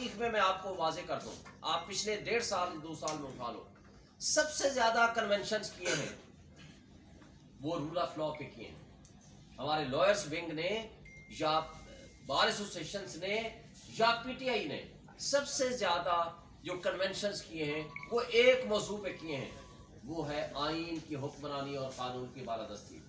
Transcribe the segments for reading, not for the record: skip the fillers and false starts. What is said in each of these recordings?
تاریخ میں آپ کو واضح کر دوں، آپ پچھلے 1.5 سال 2 سال میں اٹھا لو، سب سے زیادہ کنونشنز کیے ہیں وہ رول آف لا پہ کیے ہیں، ہمارے لائرز ونگ نے یا بار ایسوسیشنز نے یا پی ٹی آئی نے سب سے زیادہ جو کنونشنز کیے ہیں وہ ایک موضوع پہ کیے ہیں، وہ ہے آئین کی حکمرانی اور قانون کی بالادستی۔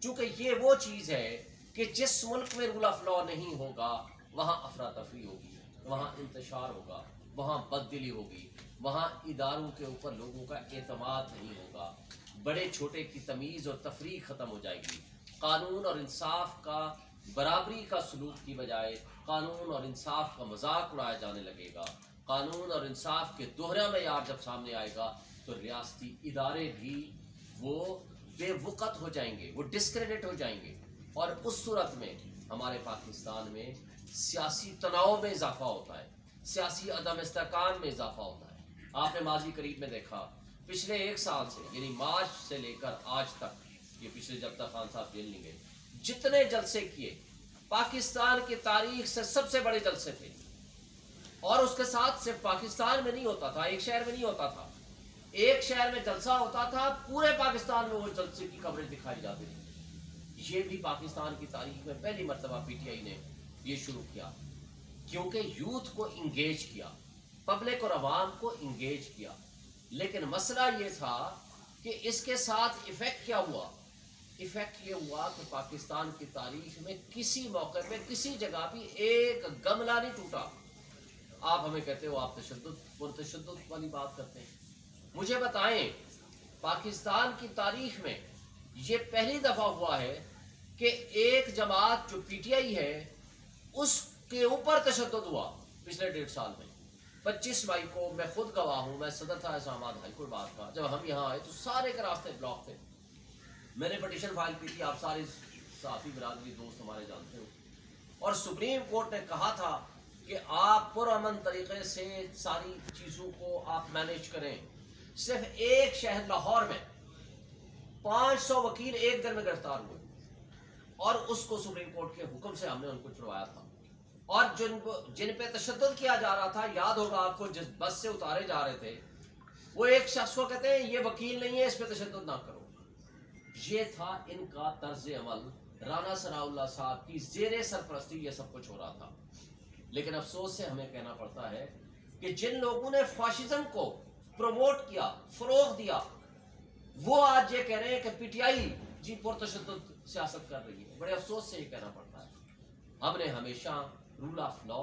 چونکہ یہ وہ چیز ہے کہ جس ملک میں رول آف لا نہیں ہوگا وہاں افراتفری ہوگی، وہاں انتشار ہوگا، وہاں بددلی ہوگی، وہاں اداروں کے اوپر لوگوں کا اعتماد نہیں ہوگا، بڑے چھوٹے کی تمیز اور تفریق ختم ہو جائے گی، قانون اور انصاف کا برابری کا سلوک کی بجائے قانون اور انصاف کا مذاق اڑایا جانے لگے گا، قانون اور انصاف کے دوہرا معیار جب سامنے آئے گا تو ریاستی ادارے بھی وہ بے وقت ہو جائیں گے، وہ ڈسکریڈٹ ہو جائیں گے، اور اس صورت میں ہمارے پاکستان میں سیاسی تناؤ میں اضافہ ہوتا ہے، سیاسی عدم استحکام میں اضافہ ہوتا ہے۔ آپ نے ماضی قریب میں دیکھا پچھلے 1 سال سے، یعنی مارچ سے لے کر آج تک، یہ پچھلے جب تک خان صاحب جیل نہیں گئے، جتنے جلسے کیے پاکستان کی تاریخ سے سب سے بڑے جلسے تھے، اور اس کے ساتھ صرف پاکستان میں نہیں ہوتا تھا، ایک شہر میں نہیں ہوتا تھا، ایک شہر میں جلسہ ہوتا تھا، پورے پاکستان میں وہ جلسے کی کوریج دکھائی جاتی تھی۔ یہ بھی پاکستان کی تاریخ میں پہلی مرتبہ پی ٹی آئی نے یہ شروع کیا، کیونکہ یوتھ کو انگیج کیا، پبلک اور عوام کو انگیج کیا۔ لیکن مسئلہ یہ تھا کہ اس کے ساتھ ایفیکٹ کیا ہوا؟ ایفیکٹ یہ ہوا کہ پاکستان کی تاریخ میں کسی موقع پہ کسی جگہ بھی ایک گملہ نہیں ٹوٹا۔ آپ ہمیں کہتے ہو آپ پرتشدد والی بات کرتے ہیں، مجھے بتائیں پاکستان کی تاریخ میں یہ پہلی دفعہ ہوا ہے کہ ایک جماعت جو پی ٹی آئی ہے اس کے اوپر تشدد ہوا پچھلے 1.5 سال میں۔ 25 مئی کو میں خود گواہ ہوں، میں صدر تھا اسلام آباد ہائی کورٹ بار کا، جب ہم یہاں آئے تو سارے کے راستے بلاک تھے، میں نے پٹیشن فائل کی تھی، آپ سارے صحافی برادری دوست ہمارے جانتے ہو، اور سپریم کورٹ نے کہا تھا کہ آپ پرامن طریقے سے ساری چیزوں کو آپ مینیج کریں۔ صرف ایک شہر لاہور میں 500 وکیل ایک دن میں گرفتار ہوئے، اور اس کو سپریم کورٹ کے حکم سے ہم نے ان کو چھڑوایا تھا۔ اور جن پہ تشدد کیا جا رہا تھا، یاد ہوگا آپ کو، جس بس سے اتارے جا رہے تھے، وہ ایک شخص کو کہتے ہیں یہ وکیل نہیں ہے، اس پہ تشدد نہ کرو۔ یہ تھا ان کا طرز عمل، رانا ثناء اللہ صاحب کی زیر سرپرستی یہ سب کچھ ہو رہا تھا۔ لیکن افسوس سے ہمیں کہنا پڑتا ہے کہ جن لوگوں نے فاشزم کو پروموٹ کیا، فروغ دیا، وہ آج یہ کہہ رہے ہیں کہ پی ٹی آئی جی پرتشدد سیاست کر رہی ہے۔ بڑے افسوس سے یہ کہنا پڑتا ہے۔ ہم نے ہمیشہ رول آف لا،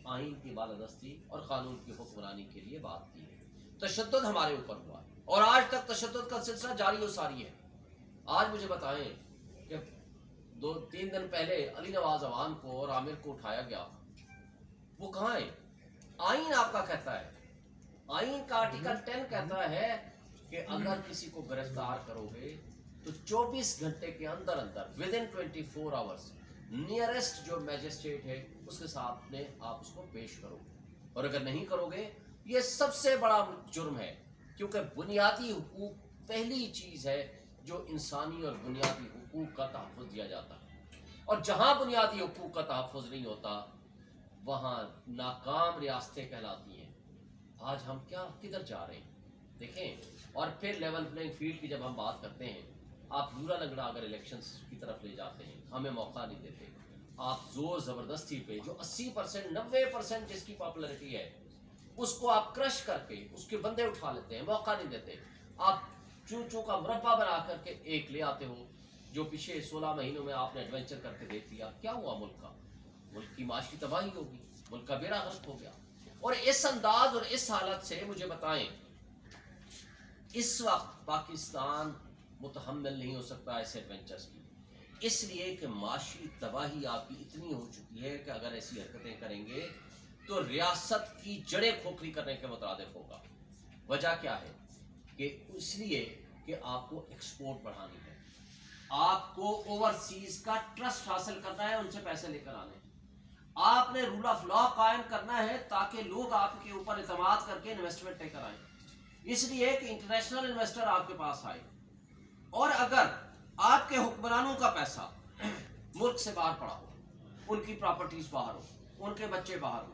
آئین کی بالادستی اور قانون کی حکمرانی کے لیے بات کی ہے۔ تشدد ہمارے اوپر ہوا ہے اور آج تک تشدد کا سلسلہ جاری و ساری ہے۔ آج مجھے بتائیں کہ 2-3 دن پہلے علی نواز اعوان کو اور عامر کو اٹھایا گیا، وہ کہاں ہے؟ آئین آپ کا کہتا ہے، آئین کا آرٹیکل 10 کہتا ہے کہ اگر کسی کو گرفتار کرو گے تو 24 گھنٹے کے اندر within 24 hours نیئرسٹ جو میجسٹریٹ ہے اس کے سامنے آپ اس کو پیش کرو، اور اگر نہیں کرو گے یہ سب سے بڑا جرم ہے، کیونکہ بنیادی حقوق پہلی چیز ہے جو انسانی اور بنیادی حقوق کا تحفظ دیا جاتا ہے، اور جہاں بنیادی حقوق کا تحفظ نہیں ہوتا وہاں ناکام ریاستیں کہلاتی ہیں۔ آج ہم کدھر جا رہے ہیں دیکھیں۔ اور پھر لیول پلینگ فیلڈ کی جب ہم بات کرتے ہیں، آپ لورا لنگڑا اگر الیکشنز کی طرف لے جاتے ہیں، ہمیں موقع نہیں دیتے، آپ زور زبردستی پہ جو 80% 90% جس کی پاپولرٹی ہے اس کو آپ کرش کر کے اس کے بندے اٹھا لیتے ہیں، موقع نہیں دیتے، آپ چوں کا مربع بنا کر کے ایک لے آتے ہو جو پچھلے 16 مہینوں میں آپ نے ایڈونچر کر کے دیکھ لیا۔ کیا ہوا؟ ملک کا، ملک کی معاشی تباہی ہوگی، ملک کا بیڑا غرق ہو گیا۔ اور اس انداز اور اس حالت سے مجھے بتائیں اس وقت پاکستان متحمل نہیں ہو سکتا ایسے ایڈونچرز کی، اس لیے کہ معاشی تباہی آپ کی اتنی ہو چکی ہے کہ اگر ایسی حرکتیں کریں گے تو ریاست کی جڑیں کھوکھلی کرنے کے مترادف ہوگا۔ وجہ کیا ہے؟ کہ اس لیے کہ آپ کو ایکسپورٹ بڑھانی ہے، آپ کو اوورسیز کا ٹرسٹ حاصل کرنا ہے، ان سے پیسے لے کر آنے، آپ نے رول آف لا قائم کرنا ہے تاکہ لوگ آپ کے اوپر اعتماد کر کے انویسٹمنٹ لے کر آئیں، اس لیے کہ انٹرنیشنل انویسٹر آپ کے پاس آئے۔ اور اگر آپ کے حکمرانوں کا پیسہ ملک سے باہر پڑا ہو، ان کی پراپرٹیز باہر ہو، ان کے بچے باہر ہو،